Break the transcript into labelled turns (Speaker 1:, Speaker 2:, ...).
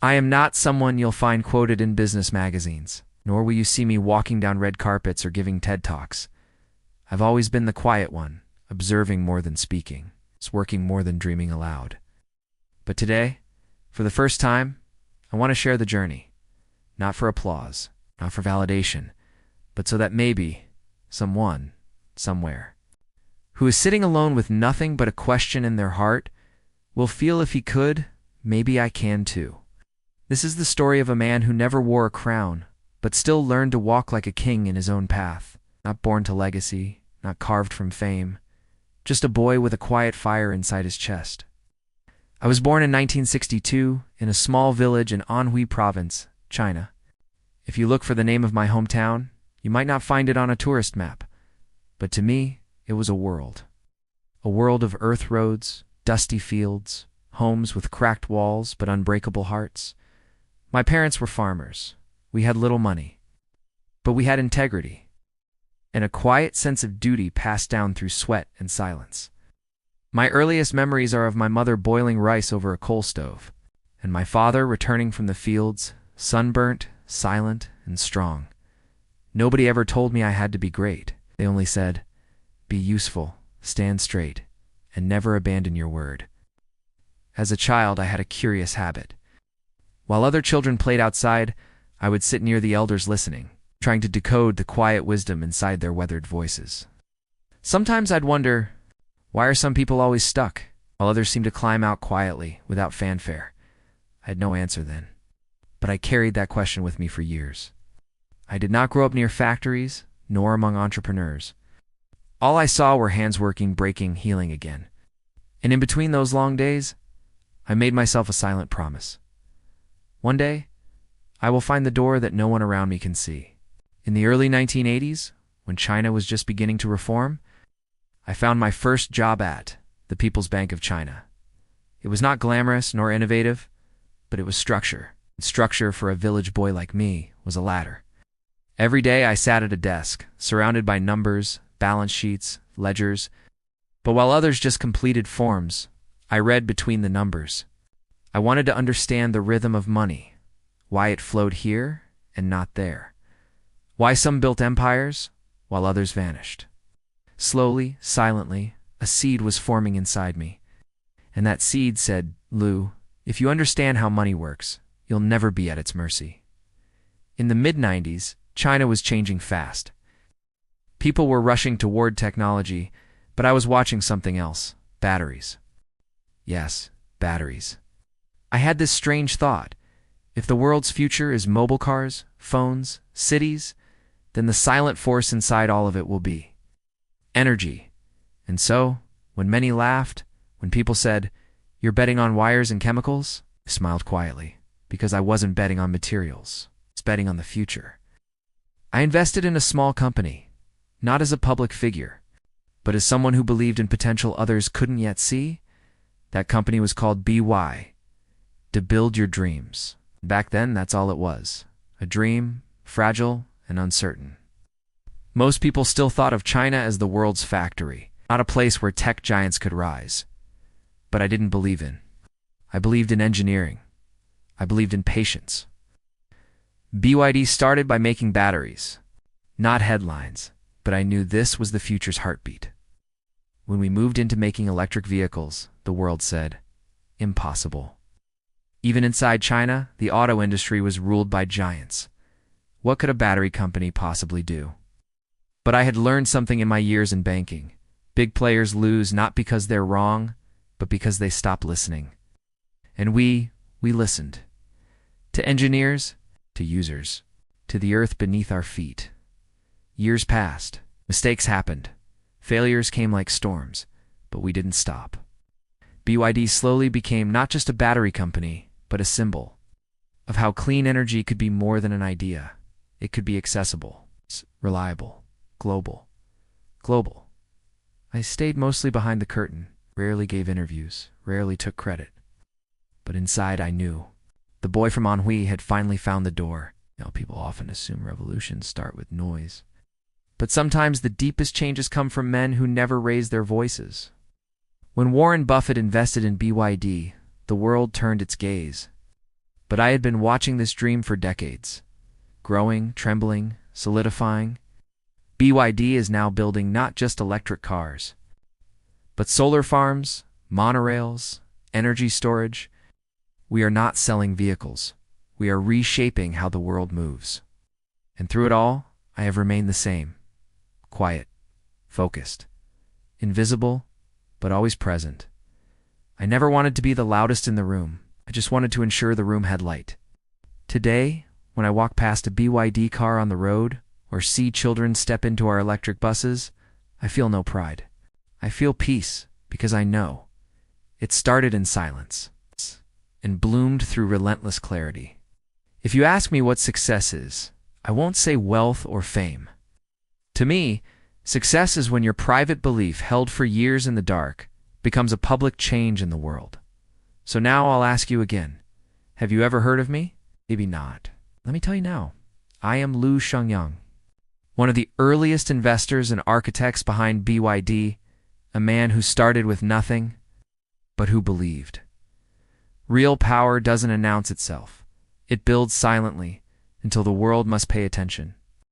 Speaker 1: I am not someone you'll find quoted in business magazines, nor will you see me walking down red carpets or giving TED Talks. I've always been the quiet one, observing more than speaking, working more than dreaming aloud. But today, for the first time, I want to share the journey. Not for applause, not for validation, but so that maybe someone, somewhere, who is sitting alone with nothing but a question in their heart, will feel if he could, maybe I can too. This is the story of a man who never wore a crown, but still learned to walk like a king in his own path. Not born to legacy, not carved from fame, just a boy with a quiet fire inside his chest. I was born in 1962 in a small village in Anhui Province, China. If you look for the name of my hometown, you might not find it on a tourist map. But to me, it was a world. A world of earth roads, dusty fields, homes with cracked walls but unbreakable hearts. My parents were farmers. We had little money. But we had integrity, and a quiet sense of duty passed down through sweat and silence. My earliest memories are of my mother boiling rice over a coal stove, and my father returning from the fields, sunburnt, silent, and strong. Nobody ever told me I had to be great. They only said, "Be useful, stand straight, and never abandon your word." As a child, I had a curious habit. While other children played outside, I would sit near the elders listening, trying to decode the quiet wisdom inside their weathered voices. Sometimes I'd wonder, why are some people always stuck, while others seem to climb out quietly, without fanfare? I had no answer then, but I carried that question with me for years. I did not grow up near factories, nor among entrepreneurs. All I saw were hands working, breaking, healing again. And in between those long days, I made myself a silent promise. One day, I will find the door that no one around me can see. In the early 1980s, when China was just beginning to reform, I found my first job at the People's Bank of China. It was not glamorous nor innovative, but it was structure. And structure for a village boy like me was a ladder. Every day I sat at a desk, surrounded by numbers, balance sheets, ledgers. But while others just completed forms, I read between the numbers. I wanted to understand the rhythm of money, why it flowed here and not there, why some built empires while others vanished. Slowly, silently, a seed was forming inside me. And that seed said, "Lu, if you understand how money works, you'll never be at its mercy." In the mid-90s, China was changing fast. People were rushing toward technology, but I was watching something else: batteries. Yes, batteries. I had this strange thought. If the world's future is mobile cars, phones, cities, then the silent force inside all of it will be energy. And so, when many laughed, when people said, "You're betting on wires and chemicals," I smiled quietly, because I wasn't betting on materials. I was betting on the future. I invested in a small company, not as a public figure, but as someone who believed in potential others couldn't yet see. That company was called BY, to build your dreams. Back then, that's all it was. A dream, fragile and uncertain. Most people still thought of China as the world's factory, not a place where tech giants could rise. But I didn't believe in. I believed in engineering. I believed in patience. BYD started by making batteries. Not headlines, but I knew this was the future's heartbeat. When we moved into making electric vehicles, the world said, "Impossible." Even inside China, the auto industry was ruled by giants. What could a battery company possibly do? But I had learned something in my years in banking. Big players lose not because they're wrong, but because they stop listening. And we listened. To engineers, to users, to the earth beneath our feet. Years passed. Mistakes happened. Failures came like storms, but we didn't stop. BYD slowly became not just a battery company, but a symbol of how clean energy could be more than an idea. It could be accessible, reliable, global. I stayed mostly behind the curtain, rarely gave interviews, rarely took credit. But inside I knew. The boy from Anhui had finally found the door. People often assume revolutions start with noise. But sometimes the deepest changes come from men who never raised their voices. When Warren Buffett invested in BYD, the world turned its gaze. But I had been watching this dream for decades, growing, trembling, solidifying. BYD is now building not just electric cars, but solar farms, monorails, energy storage. We are not selling vehicles. We are reshaping how the world moves. And through it all, I have remained the same. Quiet, focused, invisible, but always present. I never wanted to be the loudest in the room. I just wanted to ensure the room had light. Today, when I walk past a BYD car on the road or see children step into our electric buses, I feel no pride. I feel peace because I know it started in silence and bloomed through relentless clarity. If you ask me what success is, I won't say wealth or fame. To me, success is when your private belief held for years in the dark becomes a public change in the world. So now I'll ask you again. Have you ever heard of me? Maybe not. Let me tell you now. I am Lu Xiangyang, one of the earliest investors and architects behind BYD, a man who started with nothing, but who believed. Real power doesn't announce itself. It builds silently until the world must pay attention.